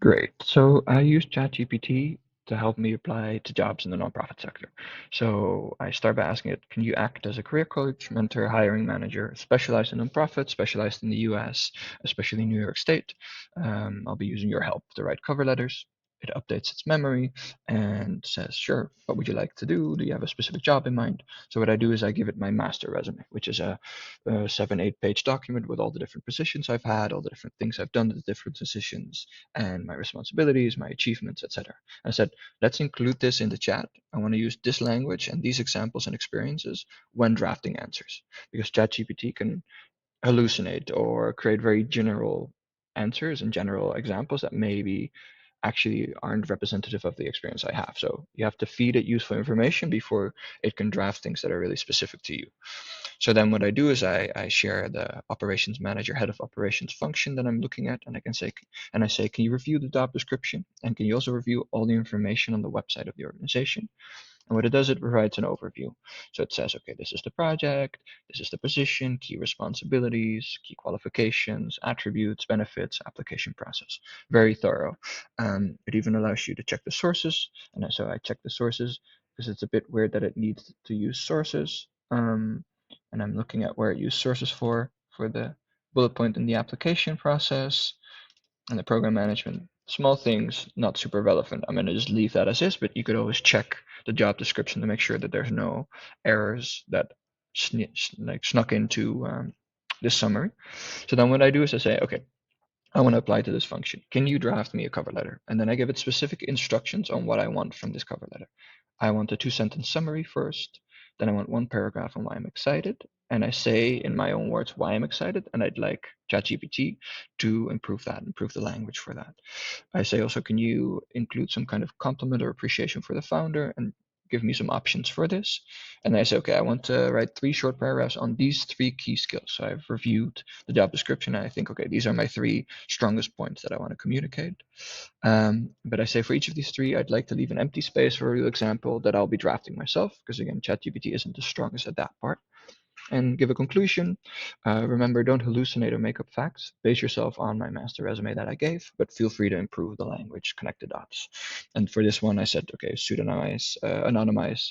Great. So I use ChatGPT to help me apply to jobs in the nonprofit sector. So I start by asking it, can you act as a career coach, mentor, hiring manager, specialized in nonprofits, specialized in the US, especially New York State? I'll be using your help to write cover letters. It updates its memory and says, sure, what would you like to do? Do you have a specific job in mind? So what I do is I give it my master resume, which is a 7, 8 page document with all the different positions I've had, all the different things I've done, the different positions, and my responsibilities, my achievements, etc. I said, let's include this in the chat. I want to use this language and these examples and experiences when drafting answers because ChatGPT can hallucinate or create very general answers and general examples that maybe actually aren't representative of the experience I have. So you have to feed it useful information before it can draft things that are really specific to you. So then what I do is I share the operations manager, head of operations function that I'm looking at, and I say, can you review the job description? And can you also review all the information on the website of the organization? And what it does, it provides an overview. So it says, okay, this is the project, this is the position, key responsibilities, key qualifications, attributes, benefits, application process. Very thorough. It even allows you to check the sources. And so I check the sources because it's a bit weird that it needs to use sources. And I'm looking at where it used sources for the bullet point in the application process and the program management. Small things, not super relevant. I'm going to just leave that as is, but you could always check the job description to make sure that there's no errors that snuck into this summary. So then what I do is I say, okay, I want to apply to this function. Can you draft me a cover letter? And then I give it specific instructions on what I want from this cover letter. I want a 2 sentence summary first. Then I want 1 paragraph on why I'm excited. And I say in my own words why I'm excited. And I'd like ChatGPT to improve that, improve the language for that. I say also, can you include some kind of compliment or appreciation for the founder and give me some options for this? And I say, okay, I want to write 3 short paragraphs on these 3 key skills. So I've reviewed the job description and I think, okay, these are my 3 strongest points that I want to communicate. But I say for each of these 3, I'd like to leave an empty space for a real example that I'll be drafting myself, because again, ChatGPT isn't the strongest at that part. And give a conclusion. Remember, don't hallucinate or make up facts. Base yourself on my master resume that I gave, but feel free to improve the language, connect the dots. And for this one, I said, okay, pseudonymize, anonymize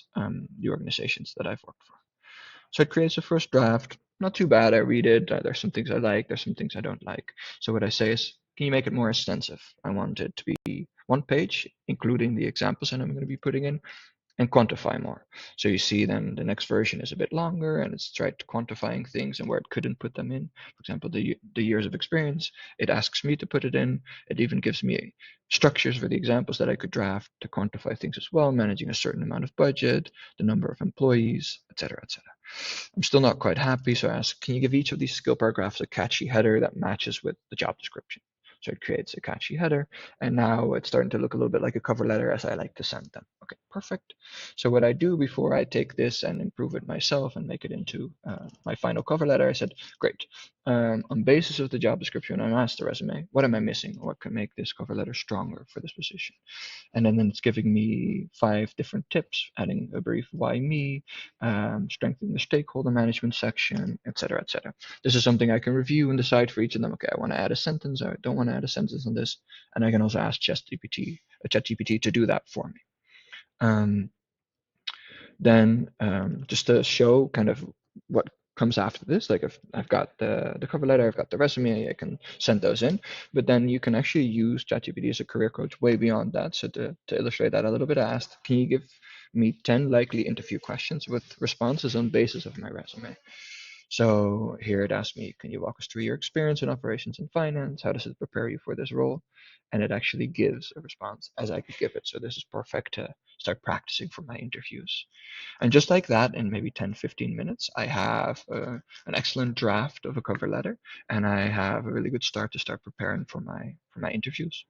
the organizations that I've worked for. So it creates a first draft. Not too bad. I read it. There's some things I like. There's some things I don't like. So what I say is, can you make it more extensive? I want it to be 1 page, including the examples that I'm going to be putting in, and quantify more. So you see then the next version is a bit longer and it's tried to quantifying things and where it couldn't put them in. For example, the years of experience, it asks me to put it in. It even gives me structures for the examples that I could draft to quantify things as well, managing a certain amount of budget, the number of employees, etc., etc. I'm still not quite happy, so I ask, can you give each of these skill paragraphs a catchy header that matches with the job description? So it creates a catchy header, and now it's starting to look a little bit like a cover letter as I like to send them. Okay, perfect. So what I do before I take this and improve it myself and make it into my final cover letter, I said, great. On basis of the job description and master resume, what am I missing? What can make this cover letter stronger for this position? And then it's giving me 5 different tips, adding a brief why me, strengthening the stakeholder management section, etc., etc. This is something I can review and decide for each of them. Okay, I want to add a sentence, or I don't want to add a sentence on this, and I can also ask ChatGPT to do that for me. Um, then just to show kind of what comes after this, like if I've got the cover letter, I've got the resume, I can send those in, but then you can actually use ChatGPT as a career coach way beyond that. So to illustrate that a little bit, I asked, can you give me 10 likely interview questions with responses on basis of my resume? So here it asks me, can you walk us through your experience in operations and finance? How does it prepare you for this role? And it actually gives a response as I could give it. So this is perfect to start practicing for my interviews. And just like that, in maybe 10, 15 minutes, I have an excellent draft of a cover letter, and I have a really good start to start preparing for my interviews.